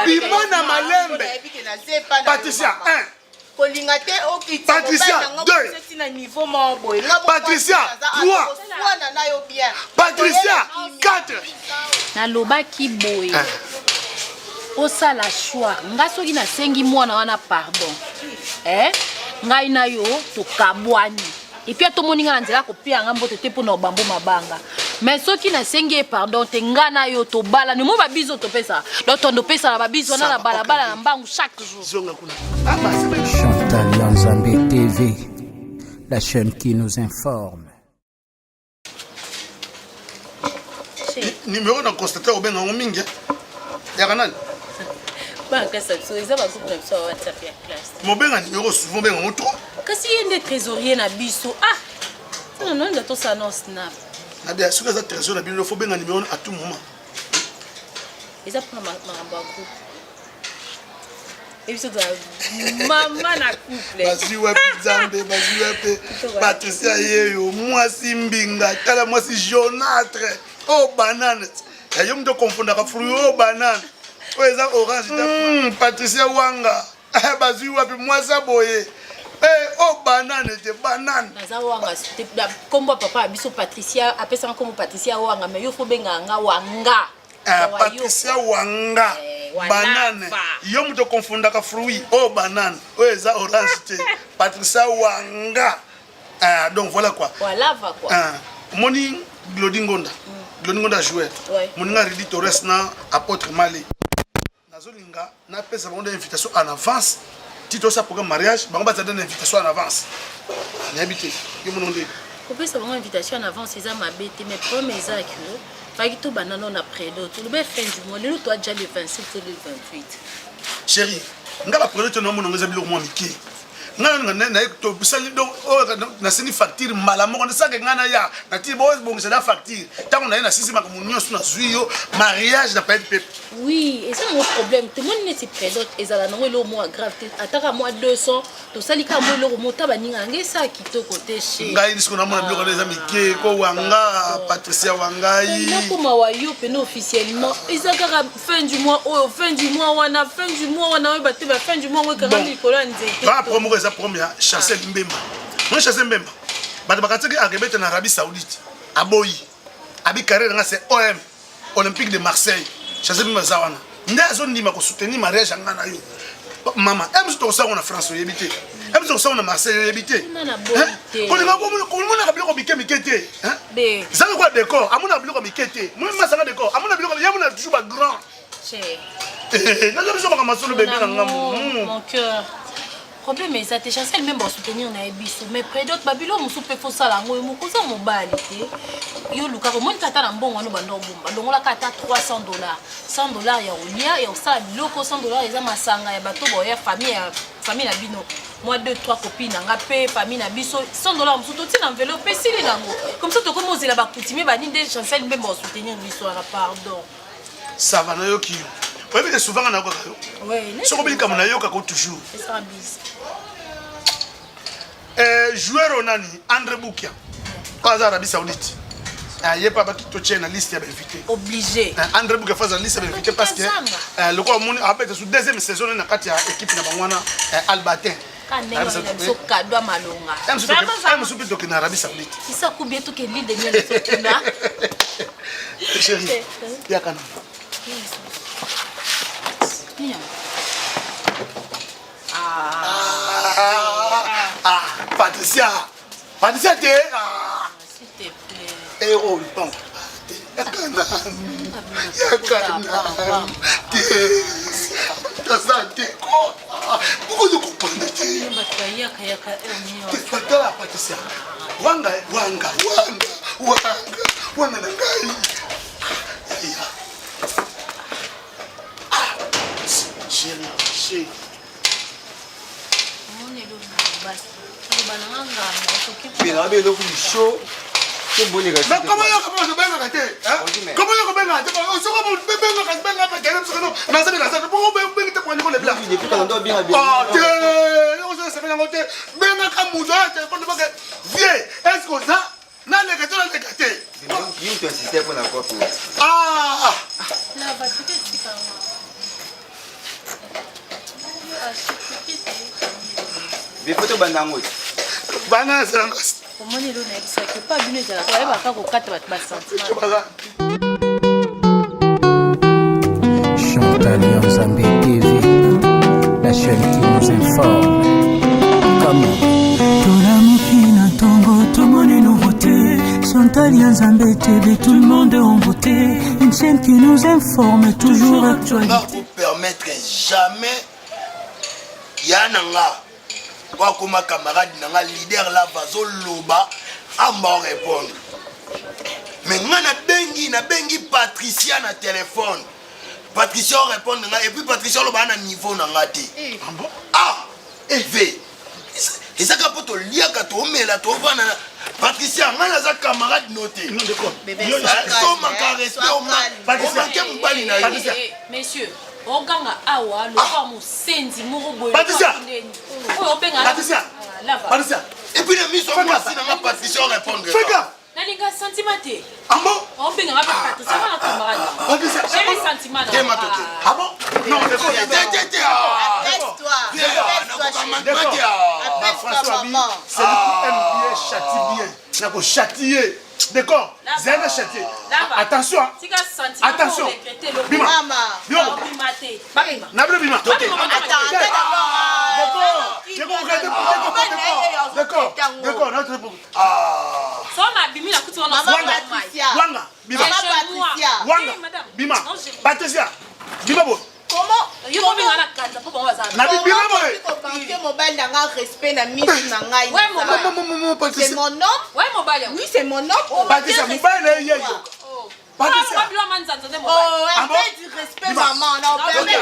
Bimona Malembe. Patricia 1. Patricia 2. Patricia 3. Patricia 4. Naloba ki boye. Osa la choix. Nga soki na sengi mwana wana pardon. Ngai na yo to kabwani. Et puis to moninga na nzela ko pia nga mbote te pona obambo mabanga. Mais soki na sengi pardon te nga na yo to bala ni mo ba bizo to pesa. Do tondo pesa na ba bizo na balabala na mbangu chaque jour. Chantal Yanzambe TV, la chaîne qui nous informe. Numéro na constater au benga mingi. Ya kanani? Ba kasa so eza ba groupe na so WhatsApp ya classe. Mo benga numéro souvent benga mo trop. Kasi yende trésorier na biso. Non non ngato ça non snap. Na bien sûr que trésorier na biso faut benga numéro à tout moment. Eza pour ma groupe. Et puis maman na couple. Basi wapi Nzambe, basi wapi Patricia yeyo, moi si mbinga, kala moi si jaunâtre. Oh banane. Ya yo mto confondre ka fruit oh banane. Oh eza orange ta. Patricia Wanga. Basi wapi moi ça boye. Oh banane te banane. Naza Wanga c'était comme papa biso Patricia apesa comme Patricia Wanga mais yo faut benga nga Wanga. Patricia Wanga. Banane. Yo mto confondre ka fruit oh banane. Oh eza orange te. Patricia Wanga. Donc voilà quoi. Voilà va quoi. Moni Glodingonda. Glodingonda joueur. Moninga Ridi Torres na apôtre Mali. Nazolinga na pesa bango invitation en avance. Tito ça programme mariage, bango ba donner invitation en avance. Ni habité. Yo mononde. Ko pesa bango invitation en avance eza mabete mais premier eza que faki to banana na prédo. Tout le be fin du mois, le toi déjà le 27 ou le 28. Chérie, nga ba prédo to no monongo za biloko mo miki. Na to bisali donc na seni facture malamu on ça que ngana ya na ti bo c'est la facture tant on a na sisi maka munyo na zuyo mariage na pas être oui et c'est mon problème tout le monde ne s'y prédote et ça la non le mois grave ataka moi 200 to salika moi le mota baninga ngesa kito côté chez ngai disco na mona biloko les amis ke ko Wanga Patricia Wangai na kuma wa yo peno officiellement ezaka fin du mois wana fin du mois wana ba te ba fin du mois we kanga mikolo nzete ba promo première Chancel Mbemba. Moi Chancel Mbemba. Bato bakataki akebete na Arabie Saoudite. Aboyi. Abi carrière nga c'est OM Olympique de Marseille. Chancel Mbemba zawana. Nda azondima ko soutenir mariage nga na yo. Mama, aime to ça on a France yebité. Aime to ça on a Marseille yebité. Ko linga ko mona ka biloko mikete, hein? Be. Zanga quoi décor, amuna biloko mikete. Moi masanga décor, amuna biloko yamuna toujours ba grand. Che. Na zo ba masolo bébé nga mon cœur. Problème mais ça te Chancel même pour soutenir na ebiso mais près d'autres babilo musu pe fo sala ngo mo koza mobali te yo luka ko monta ta na mbongo no bando bomba donc la kata $300 $100 ya olia ya osala biloko $100 eza masanga ya bato boya famille na bino moi 2 3 copines nga pe famille na biso $100 musu to tina enveloppe sili nango comme ça to comme ozela ba coutumier ba ni de Chancel même pour soutenir biso pardon ça va na yo ki oui, mais souvent on a quoi? Oui. Ce qu'on dit comme on a eu quoi toujours. C'est ça bise. Joueur onani André Boukia. Pas Arabie Saoudite. Il y a pas qui te tient la liste d'invités. Obligé. André Boukia fait la liste d'invités parce que le quoi mon après sur deuxième saison na kati ya équipe na bangwana Albatin. So kadwa malonga. Vraiment ça. Plutôt que na Arabie Saoudite. Isa kubie to ke l'île de miel sokina. Chérie. Ya kana. Patricia t'es s'il te plaît. Eh oh bon. Yakana. Pourquoi tu comprends? Patricia. Wanga na ngai. Chérie. Mais là, il est chaud. Mais comment il y a Bifoto bandango. Bana zangas. omoni elo nayebisaki pa bino ezalaka bayebaka kokata bato basentiment Chantal Nzambe TV, la chaîne qui nous informe. Comment Tolamokina Tongo, tout le monde est nouveauté. Chantal Nzambe TV, tout le monde est en beauté. Une chaîne qui nous informe, toujours actualité. Ne vous permettre jamais Yananga. Quoi comme ma camarade nanga leader là vazo loba amba répondre. Mais na bengi Patricia na téléphone. Patricia répond et puis Patricia loba na niveau nanga te. Ah, élevé. Et ça quand to lia ka to mela to vana Patricia ngana za camarade noté. Non d'accord. So manka respect au Patricia ke mbali na yo. messieurs oganga awa lokwa mosenzi moko boye Patricia. oyo obenga Patricia. lava Patricia. Et puis le mission moi si nanga Patricia répondre. Fega. nalinga sentiment te Ambo. obenga ngape Patricia wana camarade Patricia. j'ai les sentiments T'es ma toqué. Ah bon? Non d'accord. François Bi, c'est lui qui aime bien, châtie bien. N'a pas châtier. D'accord? Zé de châtier. Attention. tika sentiment Attention. bima Bima. bimate babima N'abri Bima. Attends, D'accord. D'accord. Notre réponse. so na bimi na kuti wana Wanga. Bima. Wanga. Bima. Patricia. Bima bo. Comment yo obenga na kanza po bango bazala Na Bima boy. banque mobile n'a respect na mise na ngai. ouais mobile C'est Patricia. mon nom. ouais mobile Oui, c'est mon nom. Patricia, mobile na yeye. Patricia. babilo manzanza de Oh, mobile un peu du respect, maman. Non, permet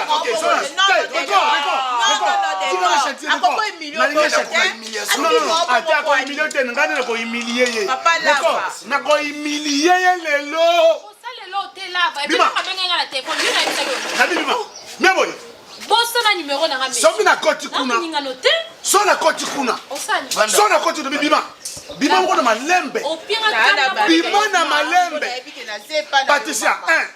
bosana numéro na ngame Somi na koti kuna. ningano te So na koti kuna. osani So na koti de Bima. Bima ngo na malembe. opinga Bima na malembe. Patricia 1.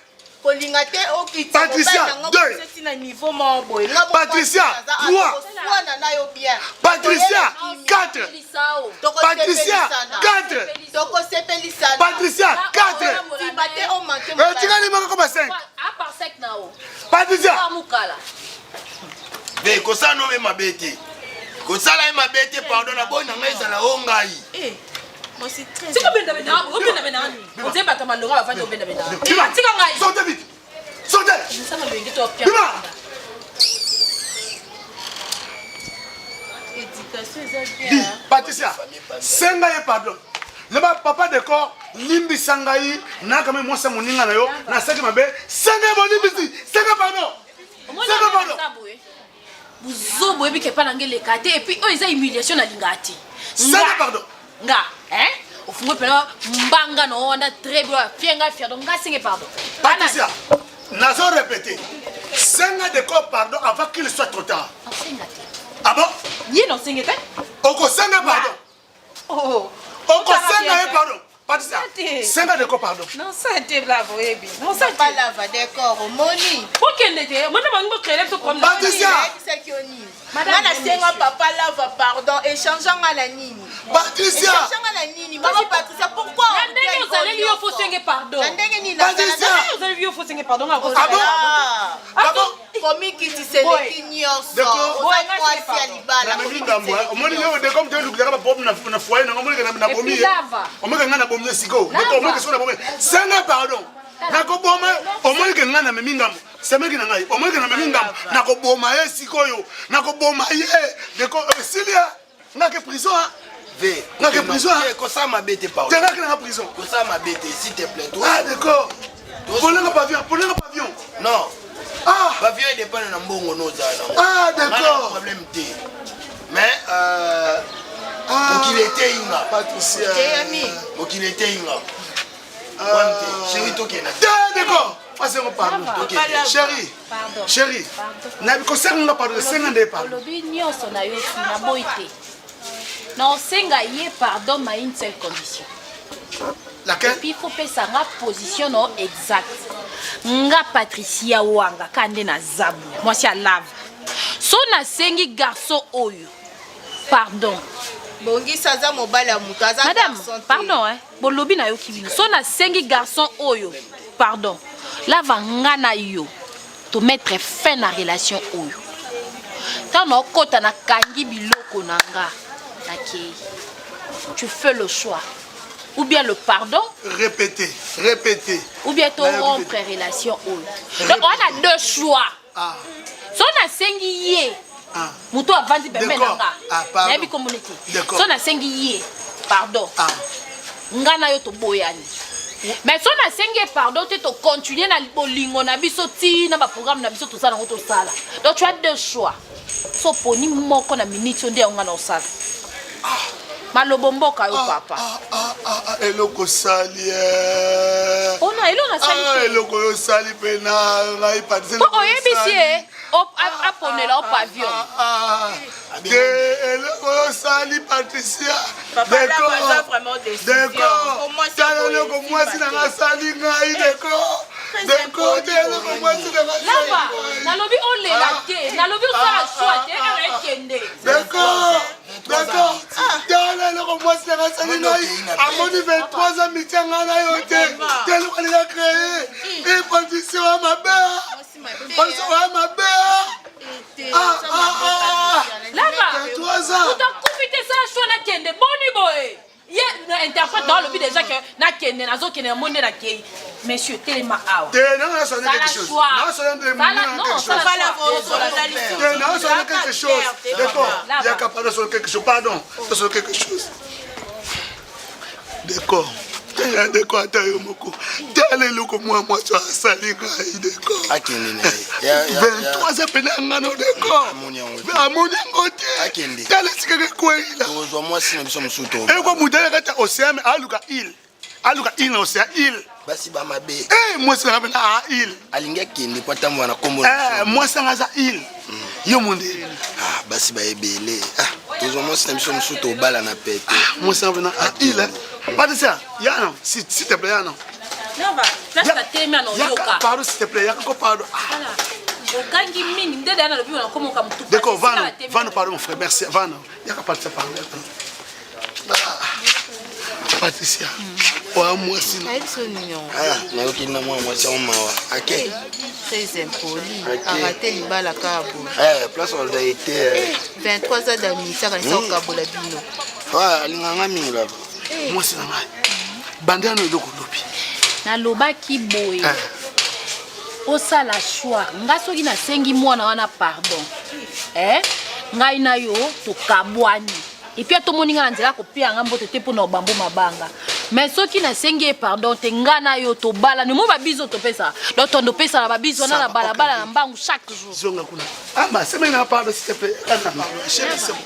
kolinga te okiti Patricia, deux. c'est na niveau mo boy. Patricia, trois. na yo bien. Patricia 4. Patricia 4. Toko sepelisana. Patricia 4. Tibate o manke mo. Tu ngani mako 5. à part sec na o Patricia. mukala Mais que ça non mais ma bête. Que ça là ma bête pardon na bonne ngai ça la ongai. Eh. Moi c'est très. siko benda benda obenda benda on te bata malonga bafanya obenda benda Bima. tika ngai Sortez vite. Sortez. nsama loyenge to pia Bima. Éducation c'est Dis, bien. Patricia. Senga ye pardon. Le papa de corps limbi sangai na kama moi ça moninga na yo na saki mabe. Senga mo limbi. Senga pardon. Senga pardon. buzo boyebi ke pa na ngele kate et puis oyo eza humiliation na linga ati Senga pardon. nga hein ofungo pela mbanga no wana très bien fienga fier donc nga singe pardon Patricia. Nazo répéter. Senga de corps pardon avant qu'il soit trop tard. senga te Ah bon? ye no singe te Oko senga pardon. Oh. Oko senga ye pardon. Patricia. Ate. Senga de corps pardon. Non ça te bravo ebi. Non ça pas lava d'accord moni. okende te mona bango créer to comme Patricia. Madame senga papa lava pardon échangeant à la nini. Patricia. Échangeant à la nini. Maman Patricia pourquoi? ndenge ozaleli yo fo senge pardon Ndenge ni na. Patricia. ndenge ozaleli yo fo senge pardon nga ko Ah bon? Ah bon? Komi kiti seleki nyonso. D'accord. Mwasi ya libala. Na mimi ngambo. Omoni leo de comme tu ndukaka ba bombe na foyer na ngomoni na bomi. Omoni ngana bomi siko. Ndeko omoni ke sona bomi. Senga pardon. Na ko boma omoni ke ngana mimi ngambo. Semeki na ngai. Omoni ke na mimi ngambo. Na ko boma ye siko yo. Na ko boma ye. Ndeko Silia. Ngake prison. Ve. Na ke prison. Que ça ma bête pardon. Tenga ke na prison. Que ça ma bête s'il te plaît. Ah d'accord. Prenez le pavillon. Non. Ah. Pavillon dépend na mbongo no za. Ah Pas d'accord. problème té. Mais pour qu'il était inga. Patricia. Pour qu'il était inga. Chérie toke na. D'accord. Passez mon pardon. Ok. Chérie. pardon Chérie. Na concerne na pardon, senga de pardon. olobi nyonso na yo na boyi te na osenga ye pardon ma une seule condition Laquelle? puis faut pesa nga position no exact nga Patricia wanga kande na zabu mwasi ya lave so nasengi garçon oyo pardon bongisa za mobali ya moto aza madame garçon te. pardon bolobi na yo kibino so nasengi garçon oyo pardon lava nga na yo to mettre fin na relation oyo ntango okota nakangi biloko na nga nakei tu fais le choix ou bien le pardon Répétez. ou bien to rompre relation oyo donc on a deux choix so nasengi ye moto avandi pembe na nga nayebi komona te so nasengi ye pardon nga na yo toboyani mais so nasengi ye pardon te tocontinue na bolingo na biso ntina baprogramme na biso tosala yango tosala donc tu as deux choix so poni moko na minute yo nde yango nga na osala malobo mboka yo papa eloko sali ona elo na sali eloko yo sali pena ngai patise po oyebisi ye aponela o pavillon eloko yo sali Patricia d'accord tala eloko mwasi na nga sali ngai d'accord eloko mwasi na nga lava nalobi olela te nalobi osala choix te ekende d'accord tala eloko mwasi na nga sali ngai amoni 23 ans mitia nga na yo te eloko alinga créé econdition ya mabe utakufite saa choix nakende boni boye ye interprète dans le but déjà que nakende nazokende ya monde nakei monsieur telema awa quelque chose d'accord yaka pardon sur quelque chose pardon sur quelque chose d'accord d'accord ata yo moko tala eloko mwa tu asali ngai d'accord 23 ans pena ngano d'accord amoni yango te tala sikaka kwela eko mudele kata océan aluka il na océan il basi ba mabe mwasi na pena il alinga kende kwa tamu na kombo mwasi nga za il yo monde basi ba ebele tozo mwasi na biso musuto obala na pete mwasi na pena il Patricia, Yana, s'il te plaît, Yana. Non, va, là, ça t'aime, non, yoka. Pardon, s'il te plaît, Yaka, pardon. D'accord, va nous parler, mon frère, merci. Va nous. Yaka, Patricia, pardon. Patricia, moi, sinon. Très impoli. Arrêtez les balles à cabo. Place on a été 23 ans d'amitié, quand ils sont au cabo la bino. Ouais, l'inganga minga. Moi c'est normal. Bandana eloko lobi. Na lobaki boye. Osala choix. Nga soki na sengi mwana wana pardon. Ngai na yo to kabwani. Et puis to moninga na nzela ko pia nga mbote te pona obambo mabanga. Mais soki na sengi pardon te nga na yo to bala ni mo ba biso to pesa. Do tondo pesa na ba biso na bala bala na mbangu chaque jour. Zonga kuna. Ma semaine na pardon s'il te plaît. Chérie, c'est bon.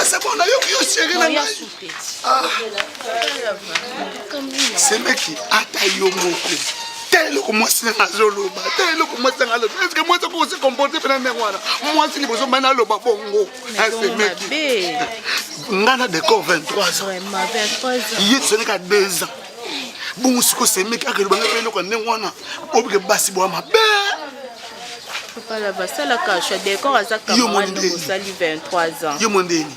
C'est bon, là yo chérie na ngai. C'est mec qui ata yo moko. Telo ko mwasi na zoloba. Telo ko mwasi na zoloba. Est-ce que moi ça peut se comporter pendant mengwana? Moi si liboso bana loba bongo. C'est mec. Ngana de 23 ans. Vraiment 23 ans. Il ce n'est qu'à 2 ans. Bon siko c'est mec a que le bana pelo ko nengwana. Obike basi bo ma. Papa la basa la cache décor à sa camarade de Sali 23 ans. Yo mondeni.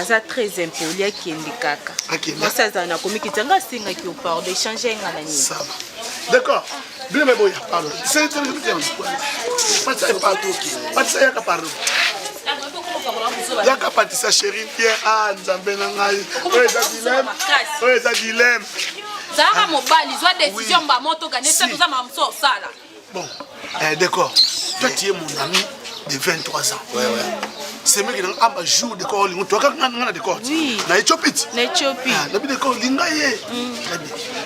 Ça très impoli à Kendi kaka. Moi ça ça na komi kitanga singa ki opard de changer ngana ni. Ça va. D'accord. Bien mais boya pardon. C'est bien. Pas ça pas tout qui. Pas ça ya pardon. Yaka Patricia chérie Pierre nzambe na ngai. Ouais ça dilemme. Ça mobali soit décision ba moto gagner ça tout ça mamso sala. Bon. D'accord. Toi tu es mon ami de 23 ans. Ouais. C'est moi qui n'ai pas jour de corps. Toi quand on a des corps. Na Éthiopie. Na Éthiopie. Na bi de corps lingaye.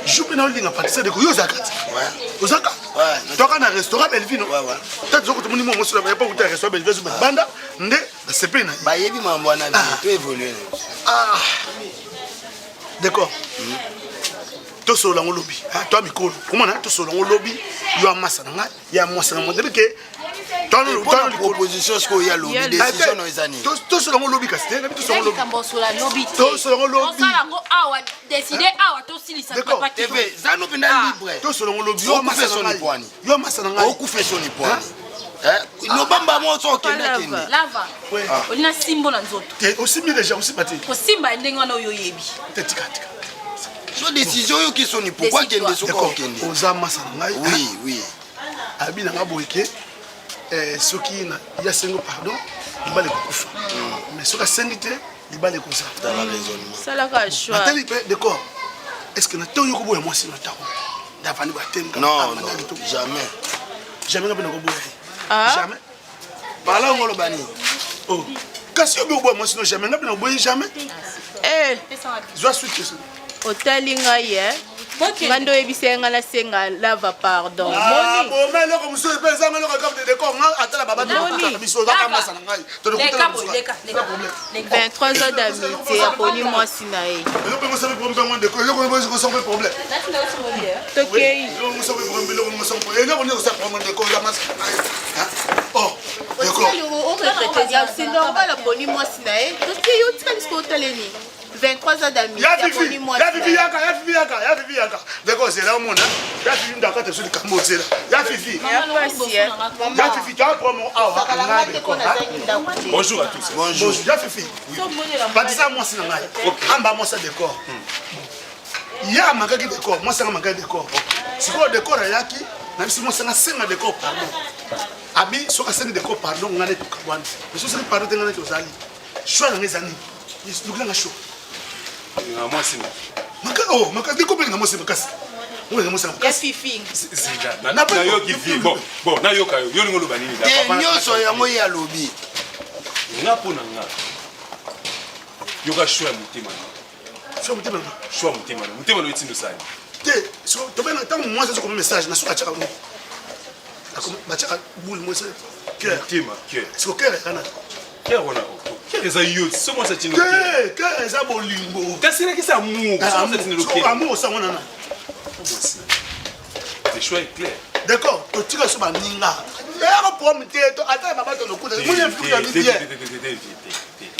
Jour pe na linga Patricia de ko yo zakati. Ouais. Ozaka. Ouais. Toi quand un restaurant Belvino. Ouais. Toi tu ko moni mo mo sur la pas goûter restaurant Belvino banda nde c'est pe na. Ba yebi mambo na bi to évoluer. D'accord. To so la ngolobi. Toi mikolo. Comment na to so la ngolobi yo amasa na ya mwasa na mo de ke Dans la proposition, ce qu'il y a lobby, décision dans les années. Tout ce qu'on lobby, c'est tout ce qu'on lobby. Tout ce qu'on lobby. Décider à tout si ça d'accord. Ça nous vient libre. Tout ce qu'on lobby. Yo fait son poignet. Yo fait son poignet. Lobamba mo so kende kende. Lava. Olina simbo na nzoto. Osimbi déjà osimba te. Kosimba ndenge wana oyo yebi. Tika. So décision yo qui soni pourquoi kende so ko kende. Oza masa ngai. Oui. Abi na ngaboyeke soki na ya sengo pardon, libale kufa. Mais soka sengite libale koza. Dans la raisonnement. Salaka choix. Natali pe d'accord. Est-ce que na to yo ko boya moi si na tawo? Davani ba tem. Non, jamais. Jamais na ko boya. Jamais. Parla ngolo bani. Oh. Kasi yo boya moi sinon jamais na boya jamais. Joie suite que ça. Otali ngai ngando ebisenga na senga lava pardon. Ah, bon mais là comme ça peut ça ngalo comme de décor nga atala baba de biso za kama sana ngai. To de kutela Les 23 ans d'amitié aponi moi sinae. Yo pe mo sabe problème de ko yo ko mo so problème. Tokei. Yo mo so problème yo mo so problème. Yo ko so problème de ko la mas. Oh, d'accord. C'est normal aponi moi sinae. Tokei yo tsali sko taleni. 23 ans d'amitié aponi moi sinae. Ya fifi yaka. D'accord, c'est là au monde. Ya fifi ndaka te so de kamboze là. Ya fifi. Ya fifi tu as promo awa. Bonjour à tous. Bonjour. Ya fifi. Pas ça moi c'est ngai. Amba moi ça décor. Ya makaki décor, moi ça makaki décor. C'est quoi décor yaki? Na bisi moi ça na senga décor pardon. Abi soka senga décor pardon ngane to kabwana. Mais so senga pardon ngane to zali. Choix na ngezani. Lukula nga show. Moi c'est maka diko pe ngamo se makasi. Ngwe ngamo se makasi. Ya fifi. na yo qui vit bon na yo ka yo ngolo banini da papa. Nyoso yango ya lobi. Nga pona nga. Yo ka choix mutima. Choix mutima. Mutima no itindo sai. Te, so to bena tant moi ça comme message na soka chaka. Comme ba chaka boule moi c'est cœur. Mutima, cœur. C'est cœur kana. Cœur on a. Cœur eza yo, so moi ça tino. Cœur eza bolingo. Kasi na kisa amour. So ça tino cœur. Amour ça wana na. Le choix est clair. D'accord, to tika so ba ninga. Ya ko pom te to ata baba to lokuta. Moi je fou dans bien.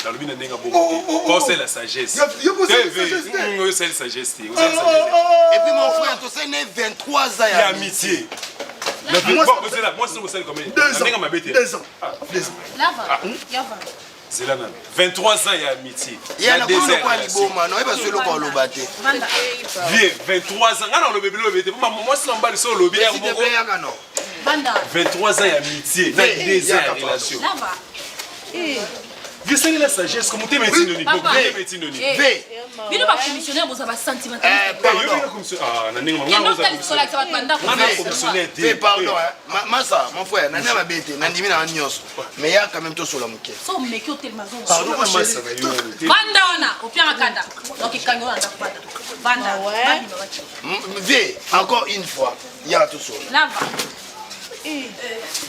Dans le bien nenga beaucoup. Quand c'est la sagesse. C'est la sagesse. Et puis mon frère, tu sais, 23 ans d'amitié. Moi, c'est combien? 2 ans. Lava. C'est là, 23 ans d'amitié. Il y a un peu de quoi, non? Il va se le quoi, le bâté. Vieux, 23 ans. Non, le bébé, moi, c'est en bas de son lobby. 23 ans d'amitié. 2 ans de relation. Vieux, c'est la sagesse. Comment tu es médecin? Bino ba commissionnaire boza ba sentimental. Pardon, Massa, mon frère, nana ma bête, nandimi na nyos. Mais il y a quand même tout sur la mouquet. So meki hotel mazo. Pardon Massa. Vanda ona, opianga kanda. Donc ikango anda kwata. Vanda. Viens, encore une fois, il y a tout sur. Lava.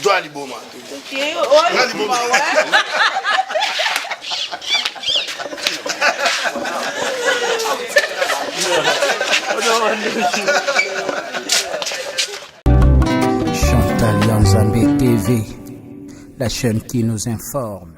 Dois liboma. Chantal Yanzambé TV, la chaîne qui nous informe.